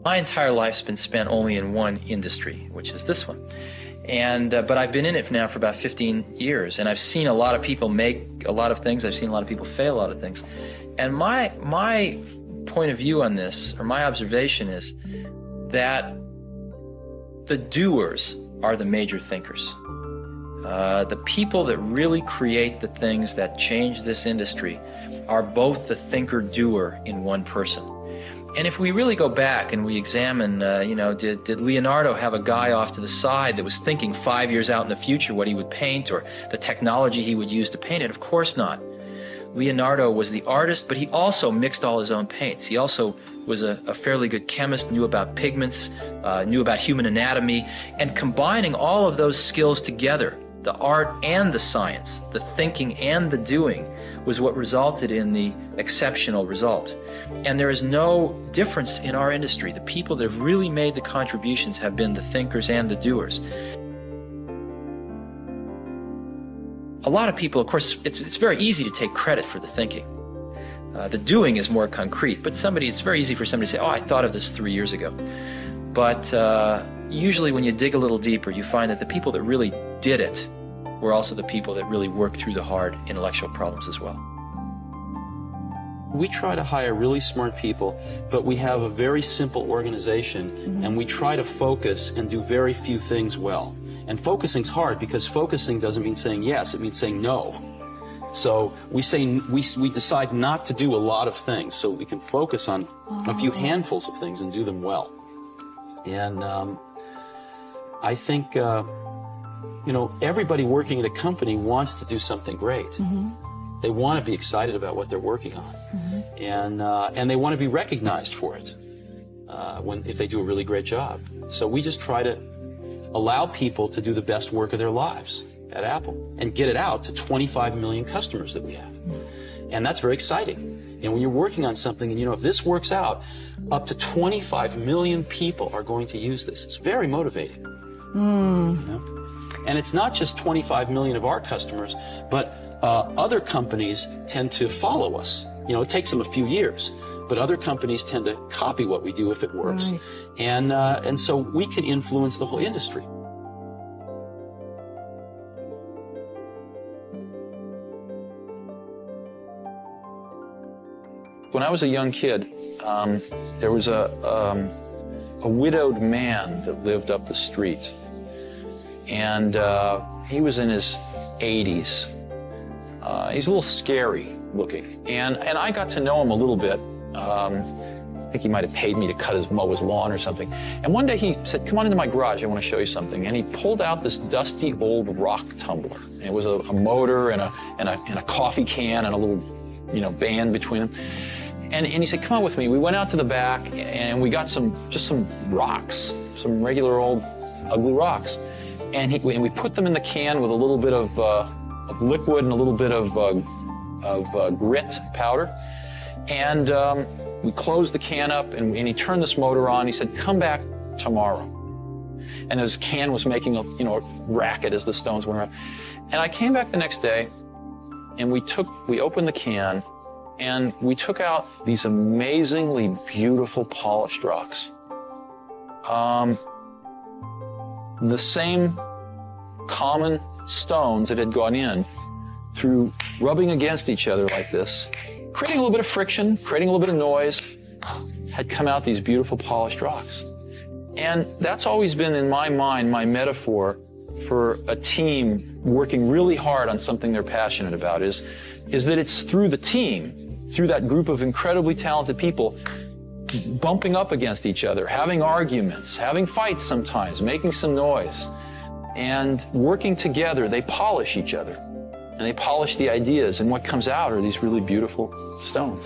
My entire life's been spent only in one industry, which is this one. But I've been in it now for about 15 years, and I've seen a lot of people make a lot of things. I've seen a lot of people fail a lot of things. And my point of view on this, or my observation, is that the doers are the major thinkers. The people that really create the things that change this industry are both the thinker-doer in one person. And if we really go back and we examine, did Leonardo have a guy off to the side that was thinking 5 years out in the future what he would paint or the technology he would use to paint it? Of course not. Leonardo was the artist, but he also mixed all his own paints. He also was a fairly good chemist, knew about pigments, knew about human anatomy, and combining all of those skills together, the art and the science, the thinking and the doing, was what resulted in the exceptional result. And there is no difference in our industry. The people that have really made the contributions have been the thinkers and the doers. A lot of people, of course, it's very easy to take credit for the thinking. The doing is more concrete, but it's very easy for somebody to say, oh, I thought of this 3 years ago. But usually when you dig a little deeper, you find that the people that really did it were also the people that really worked through the hard intellectual problems as well. We try to hire really smart people, but we have a very simple organization, and we try to focus and do very few things well. And focusing's hard because focusing doesn't mean saying yes, it means saying no. So we decide not to do a lot of things so we can focus on a few handfuls of things and do them well. And I think everybody working at a company wants to do something great. They want to be excited about what they're working on, and they want to be recognized for it if they do a really great job. So we just try to allow people to do the best work of their lives at Apple and get it out to 25 million customers that we have. And that's very exciting. And when you're working on something and if this works out, up to 25 million people are going to use this. It's very motivating. And it's not just 25 million of our customers, but other companies tend to follow us. It takes them a few years, but other companies tend to copy what we do if it works. Right. And so we can influence the whole industry. When I was a young kid, there was a widowed man that lived up the street. And he was in his 80s. He's a little scary looking. And I got to know him a little bit. I think he might have paid me to mow his lawn or something. And one day he said, come on into my garage, I want to show you something. And he pulled out this dusty old rock tumbler. And it was a motor and a coffee can and a little band between them. And he said, come on with me. We went out to the back and we got just some rocks, some regular old ugly rocks. And we put them in the can with a little bit of liquid and a little bit of grit powder. And we closed the can up and he turned this motor on. He said, come back tomorrow. And his can was making a racket as the stones went around. And I came back the next day and we opened the can and we took out these amazingly beautiful polished rocks. The same common stones that had gone in through rubbing against each other like this, creating a little bit of friction, creating a little bit of noise, had come out these beautiful polished rocks. And that's always been in my mind my metaphor for a team working really hard on something they're passionate about is that it's through the team, through that group of incredibly talented people bumping up against each other, having arguments, having fights sometimes, making some noise, and working together, they polish each other. And they polish the ideas, and what comes out are these really beautiful stones.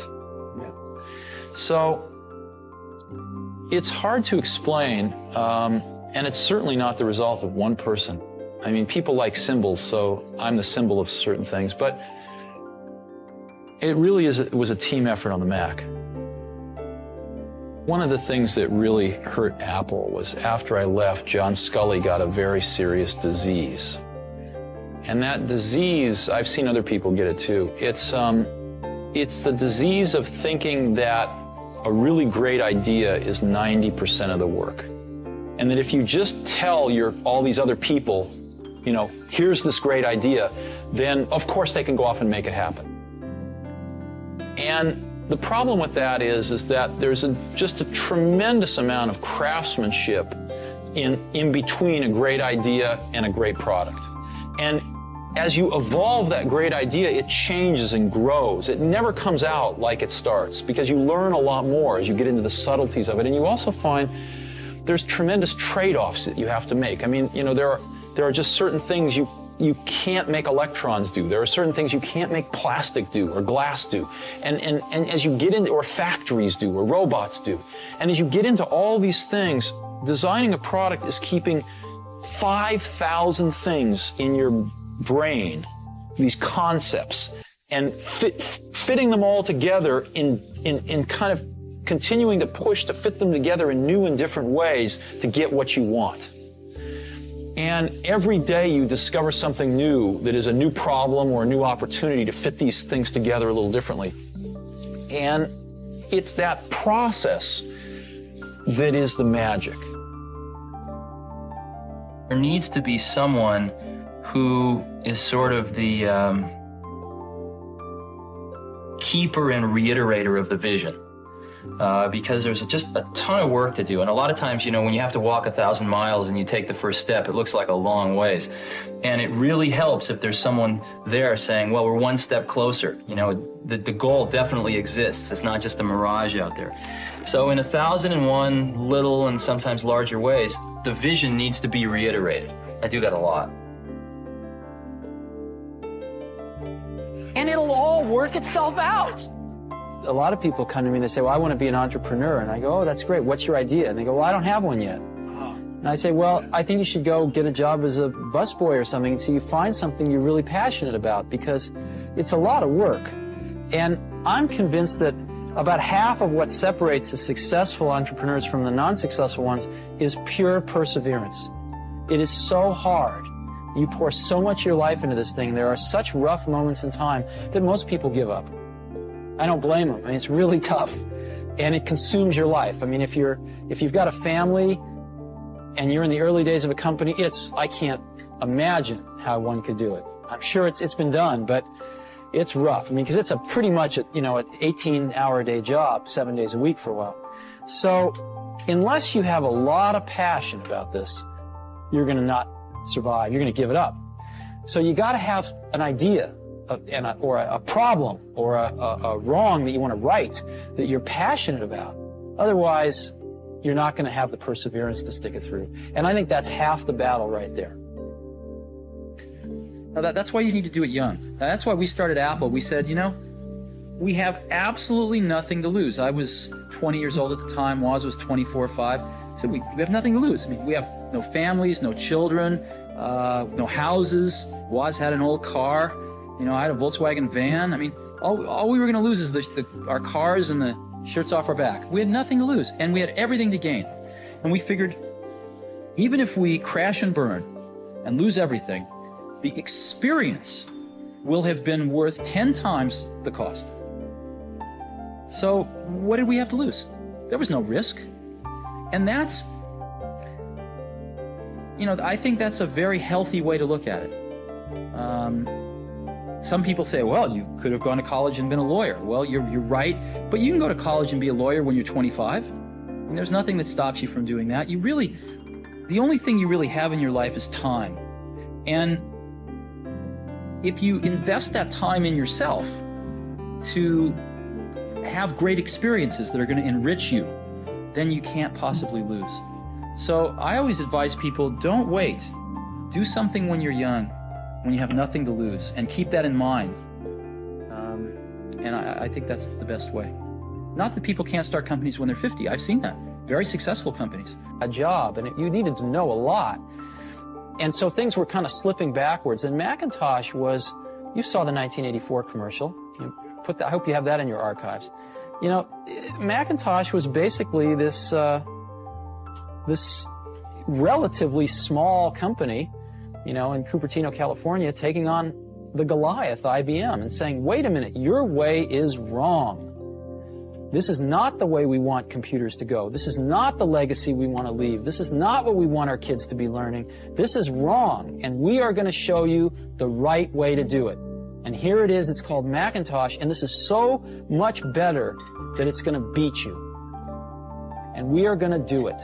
Yeah. So it's hard to explain, and it's certainly not the result of one person. I mean, people like symbols, so I'm the symbol of certain things, but it really was a team effort on the Mac. One of the things that really hurt Apple was after I left, John Sculley got a very serious disease. And that disease, I've seen other people get it too. It's the disease of thinking that a really great idea is 90% of the work. And that if you just tell all these other people, you know, here's this great idea, then of course they can go off and make it happen. And the problem with that is that there's just a tremendous amount of craftsmanship in between a great idea and a great product. And as you evolve that great idea, it changes and grows. It never comes out like it starts, because you learn a lot more as you get into the subtleties of it. And you also find there's tremendous trade-offs that you have to make. I mean, you know, there are just certain things you can't make electrons do. There are certain things you can't make plastic do or glass do. And as you get into, or factories do, or robots do. And as you get into all these things, designing a product is keeping 5,000 things in your brain, these concepts, and fitting them all together in kind of continuing to push to fit them together in new and different ways to get what you want. And every day you discover something new that is a new problem or a new opportunity to fit these things together a little differently. And it's that process that is the magic. There needs to be someone who is sort of the keeper and reiterator of the vision. Because there's just a ton of work to do. And a lot of times, you know, when you have to walk 1,000 miles and you take the first step, it looks like a long ways. And it really helps if there's someone there saying, well, we're one step closer. You know, the goal definitely exists. It's not just a mirage out there. So in 1,001 little and sometimes larger ways, the vision needs to be reiterated. I do that a lot. And it'll all work itself out. A lot of people come to me and they say, well, I want to be an entrepreneur. And I go, oh, that's great. What's your idea? And they go, well, I don't have one yet. And I say, well, I think you should go get a job as a busboy or something until you find something you're really passionate about, because it's a lot of work. And I'm convinced that about half of what separates the successful entrepreneurs from the non-successful ones is pure perseverance. It is so hard. You pour so much of your life into this thing. There are such rough moments in time that most people give up. I don't blame them. I mean, it's really tough, and it consumes your life. I mean, if you've got a family and you're in the early days of a company, I can't imagine how one could do it. I'm sure it's been done, but it's rough. I mean, because it's pretty much an 18-hour-a-day job, 7 days a week for a while. So unless you have a lot of passion about this, you're going to not survive. You're going to give it up. So you got to have an idea or a problem or a wrong that you want to right that you're passionate about. Otherwise, you're not going to have the perseverance to stick it through. And I think that's half the battle right there. Now that's why you need to do it young. That's why we started Apple. We said, you know, we have absolutely nothing to lose. I was 20 years old at the time. Woz was 24 or 5. So we have nothing to lose. I mean, we have no families, no children, no houses. Woz had an old car. You know, I had a Volkswagen van. I mean, all we were going to lose is our cars and the shirts off our back. We had nothing to lose, and we had everything to gain. And we figured, even if we crash and burn and lose everything, the experience will have been worth 10 times the cost. So what did we have to lose? There was no risk. And that's, you know, I think that's a very healthy way to look at it. Some people say, well, you could have gone to college and been a lawyer. Well, you're right, but you can go to college and be a lawyer when you're 25. And there's nothing that stops you from doing that. The only thing you really have in your life is time. And if you invest that time in yourself to have great experiences that are going to enrich you, then you can't possibly lose. So I always advise people, don't wait. Do something when you're young, when you have nothing to lose, and keep that in mind. And I think that's the best way. Not that people can't start companies when they're 50. I've seen that. Very successful companies. A job, and you needed to know a lot. And so things were kind of slipping backwards. And Macintosh was, you saw the 1984 commercial. I hope you have that in your archives. You know, Macintosh was basically this relatively small company, you know, in Cupertino, California, taking on the Goliath, IBM, and saying, wait a minute, your way is wrong. This is not the way we want computers to go. This is not the legacy we want to leave. This is not what we want our kids to be learning. This is wrong, and we are going to show you the right way to do it. And here it is. It's called Macintosh, and this is so much better that it's going to beat you. And we are going to do it.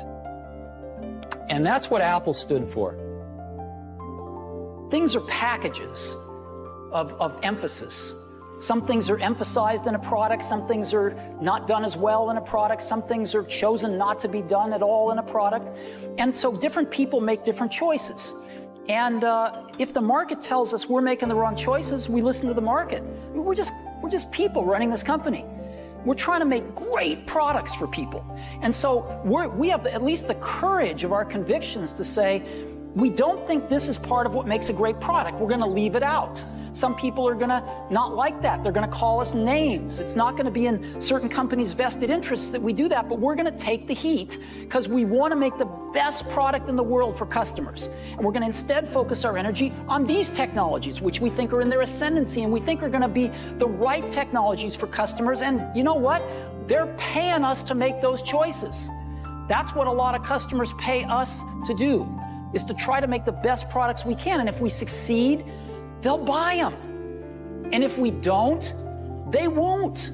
And that's what Apple stood for. Things are packages of emphasis. Some things are emphasized in a product, some things are not done as well in a product, some things are chosen not to be done at all in a product. And so different people make different choices. And if the market tells us we're making the wrong choices, we listen to the market. We're just people running this company. We're trying to make great products for people. And so we have at least the courage of our convictions to say, we don't think this is part of what makes a great product. We're going to leave it out. Some people are going to not like that. They're going to call us names. It's not going to be in certain companies' vested interests that we do that, but we're going to take the heat because we want to make the best product in the world for customers. And we're going to instead focus our energy on these technologies, which we think are in their ascendancy and we think are going to be the right technologies for customers. And you know what? They're paying us to make those choices. That's what a lot of customers pay us to do, is to try to make the best products we can. And if we succeed, they'll buy them. And if we don't, they won't.